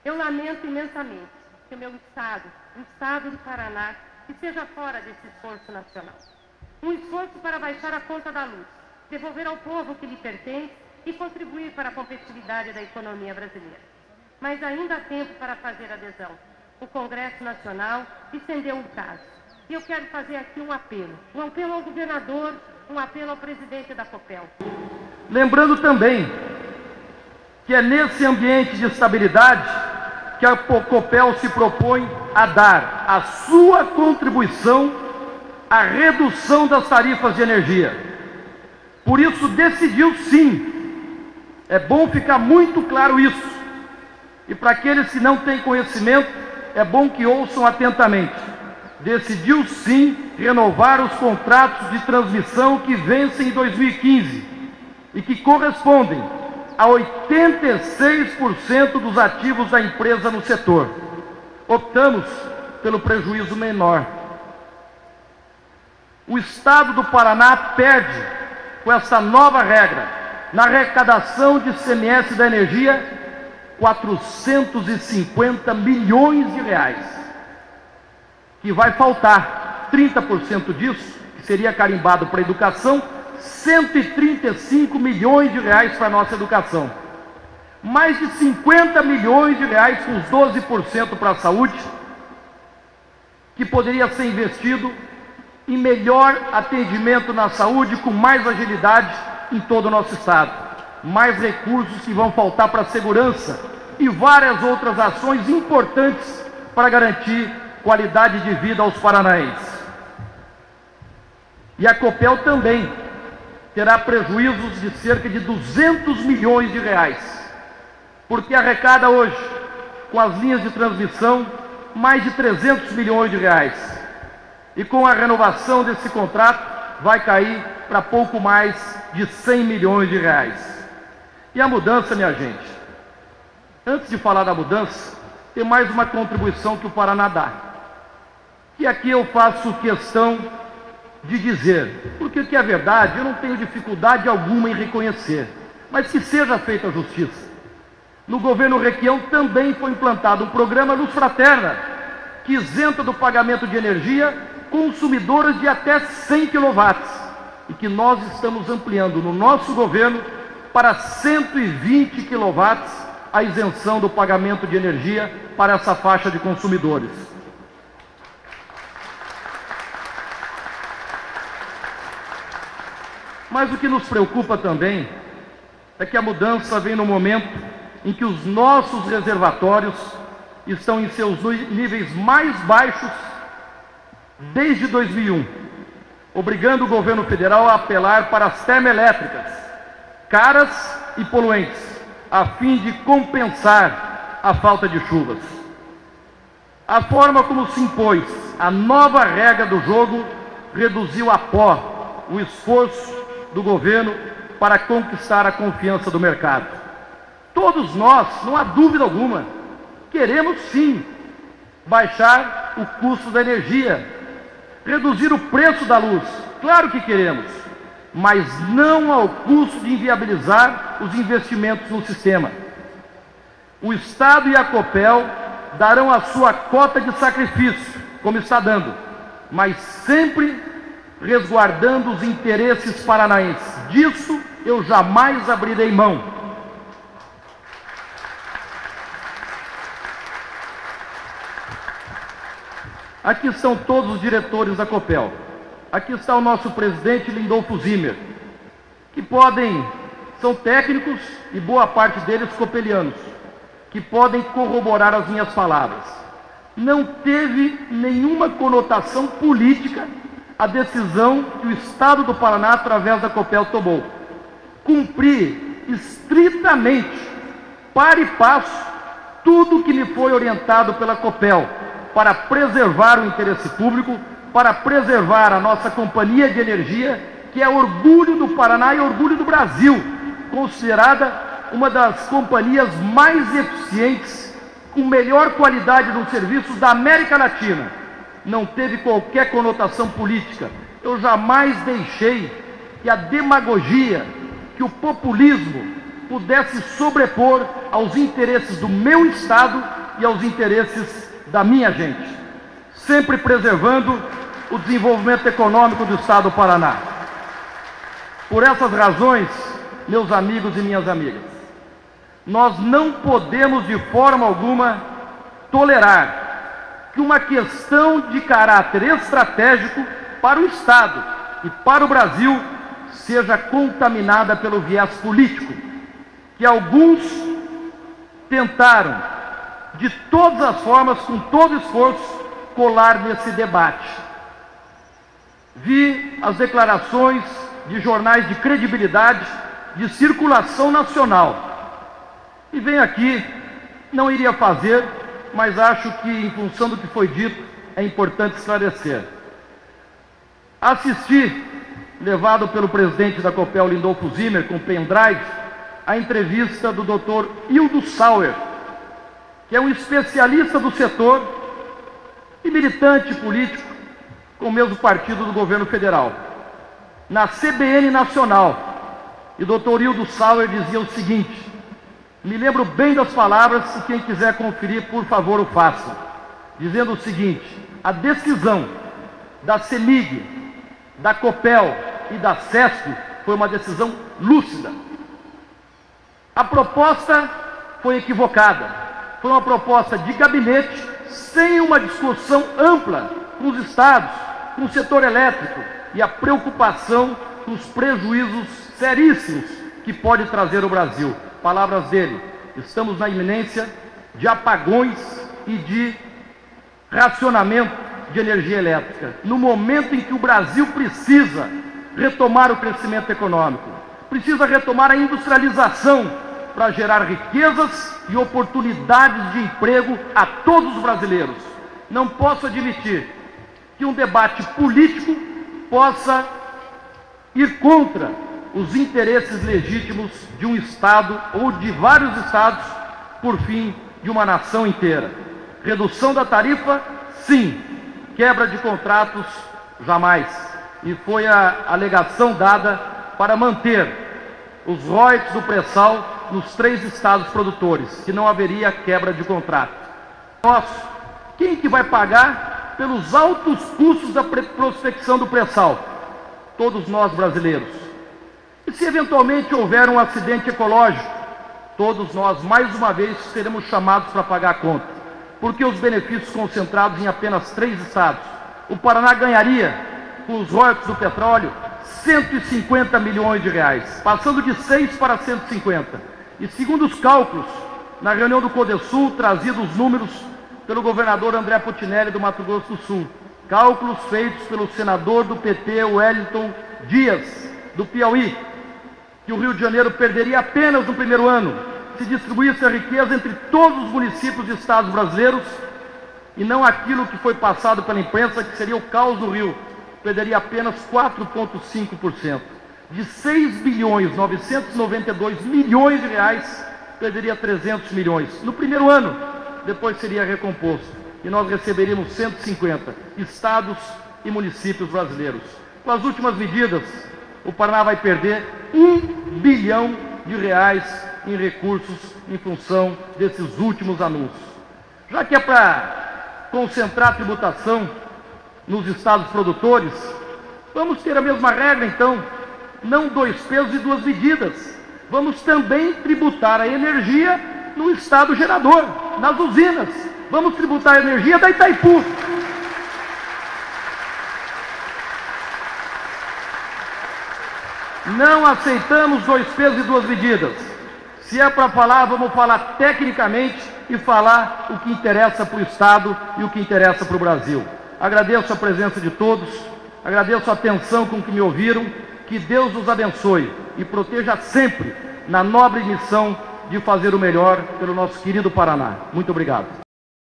Eu lamento imensamente que o meu Estado, o Estado do Paraná, esteja fora desse esforço nacional. Um esforço para baixar a conta da luz, devolver ao povo o que lhe pertence e contribuir para a competitividade da economia brasileira. Mas ainda há tempo para fazer adesão. O Congresso Nacional estendeu o caso. E eu quero fazer aqui um apelo ao governador, um apelo ao presidente da Copel. Lembrando também que é nesse ambiente de estabilidade que a Copel se propõe a dar a sua contribuição à redução das tarifas de energia. Por isso decidiu sim, é bom ficar muito claro isso, e para aqueles que não têm conhecimento, é bom que ouçam atentamente. Decidiu sim renovar os contratos de transmissão que vencem em 2015 e que correspondem a 86% dos ativos da empresa no setor. Optamos pelo prejuízo menor. O Estado do Paraná perde, com essa nova regra, na arrecadação de ICMS da energia, 450 milhões de reais, que vai faltar 30% disso, que seria carimbado para a educação, 135 milhões de reais para a nossa educação. Mais de 50 milhões de reais com os 12% para a saúde, que poderia ser investido em melhor atendimento na saúde, com mais agilidade em todo o nosso estado. Mais recursos que vão faltar para a segurança e várias outras ações importantes para garantir qualidade de vida aos paranaenses. E a Copel também terá prejuízos de cerca de 200 milhões de reais, porque arrecada hoje, com as linhas de transmissão, mais de 300 milhões de reais. E com a renovação desse contrato, vai cair para pouco mais de 100 milhões de reais. E a mudança, minha gente, antes de falar da mudança, tem mais uma contribuição que o Paraná dá, que aqui eu faço questão de dizer, porque o que é verdade, eu não tenho dificuldade alguma em reconhecer, mas que seja feita a justiça. No governo Requião também foi implantado um programa Luz Fraterna, que isenta do pagamento de energia consumidoras de até 100 kW, e que nós estamos ampliando no nosso governo para 120 kW a isenção do pagamento de energia para essa faixa de consumidores. Mas o que nos preocupa também é que a mudança vem no momento em que os nossos reservatórios estão em seus níveis mais baixos desde 2001, obrigando o governo federal a apelar para as termoelétricas, caras e poluentes, a fim de compensar a falta de chuvas. A forma como se impôs a nova regra do jogo reduziu a pó o esforço do governo para conquistar a confiança do mercado. Todos nós, não há dúvida alguma, queremos sim baixar o custo da energia, reduzir o preço da luz, claro que queremos, mas não ao custo de inviabilizar os investimentos no sistema. O Estado e a Copel darão a sua cota de sacrifício, como está dando, mas sempre resguardando os interesses paranaenses. Disso eu jamais abrirei mão. Aqui estão todos os diretores da Copel. Aqui está o nosso presidente Lindolfo Zimmer, que são técnicos e boa parte deles copelianos, que podem corroborar as minhas palavras. Não teve nenhuma conotação política a decisão que o Estado do Paraná, através da Copel, tomou. Cumprir estritamente, para e passo, tudo que lhe foi orientado pela Copel, para preservar o interesse público, para preservar a nossa companhia de energia, que é orgulho do Paraná e orgulho do Brasil, considerada uma das companhias mais eficientes, com melhor qualidade dos serviços da América Latina. Não teve qualquer conotação política. Eu jamais deixei que a demagogia, que o populismo pudesse sobrepor aos interesses do meu Estado e aos interesses da minha gente, sempre preservando o desenvolvimento econômico do Estado do Paraná. Por essas razões, meus amigos e minhas amigas, nós não podemos de forma alguma tolerar que uma questão de caráter estratégico para o Estado e para o Brasil seja contaminada pelo viés político, que alguns tentaram, de todas as formas, com todo esforço, colar nesse debate. Vi as declarações de jornais de credibilidade, de circulação nacional, e venho aqui, não iria fazer, mas acho que, em função do que foi dito, é importante esclarecer. Assisti, levado pelo presidente da Copel, Lindolfo Zimmer, com pendrive, a entrevista do Dr. Hildo Sauer, que é um especialista do setor e militante político com o mesmo partido do governo federal, na CBN Nacional. E o Dr. Hildo Sauer dizia o seguinte, me lembro bem das palavras, e quem quiser conferir, por favor, o faça, dizendo o seguinte: a decisão da CEMIG, da Copel e da CESP foi uma decisão lúcida. A proposta foi equivocada, foi uma proposta de gabinete, sem uma discussão ampla com os estados, com o setor elétrico e a preocupação com os prejuízos seríssimos que pode trazer o Brasil. Palavras dele: estamos na iminência de apagões e de racionamento de energia elétrica, no momento em que o Brasil precisa retomar o crescimento econômico, precisa retomar a industrialização para gerar riquezas e oportunidades de emprego a todos os brasileiros. Não posso admitir que um debate político possa ir contra os interesses legítimos de um Estado ou de vários Estados, por fim, de uma nação inteira. Redução da tarifa, sim. Quebra de contratos, jamais. E foi a alegação dada para manter os royalties do pré-sal nos 3 estados produtores, que não haveria quebra de contrato. Quem que vai pagar pelos altos custos da prospecção do pré-sal? Todos nós brasileiros. E se eventualmente houver um acidente ecológico, todos nós, mais uma vez, seremos chamados para pagar a conta, porque os benefícios concentrados em apenas 3 estados. O Paraná ganharia, com os royalties do petróleo, 150 milhões de reais, passando de 6 para 150. E segundo os cálculos, na reunião do Codesul, trazidos os números pelo governador André Putinelli do Mato Grosso do Sul, cálculos feitos pelo senador do PT, Wellington Dias, do Piauí, que o Rio de Janeiro perderia apenas no primeiro ano, se distribuísse a riqueza entre todos os municípios e estados brasileiros, e não aquilo que foi passado pela imprensa, que seria o caos do Rio, perderia apenas 4,5%. De 6 bilhões 992 milhões de reais, perderia 300 milhões. No primeiro ano, depois seria recomposto. E nós receberíamos 150 estados e municípios brasileiros. Com as últimas medidas, o Paraná vai perder 1 bilhão de reais em recursos em função desses últimos anúncios. Já que é para concentrar a tributação nos estados produtores, vamos ter a mesma regra então, não 2 pesos e 2 medidas. Vamos também tributar a energia no estado gerador, nas usinas. Vamos tributar a energia da Itaipu. Não aceitamos 2 pesos e 2 medidas. Se é para falar, vamos falar tecnicamente e falar o que interessa para o Estado e o que interessa para o Brasil. Agradeço a presença de todos, agradeço a atenção com que me ouviram, que Deus nos abençoe e proteja sempre na nobre missão de fazer o melhor pelo nosso querido Paraná. Muito obrigado.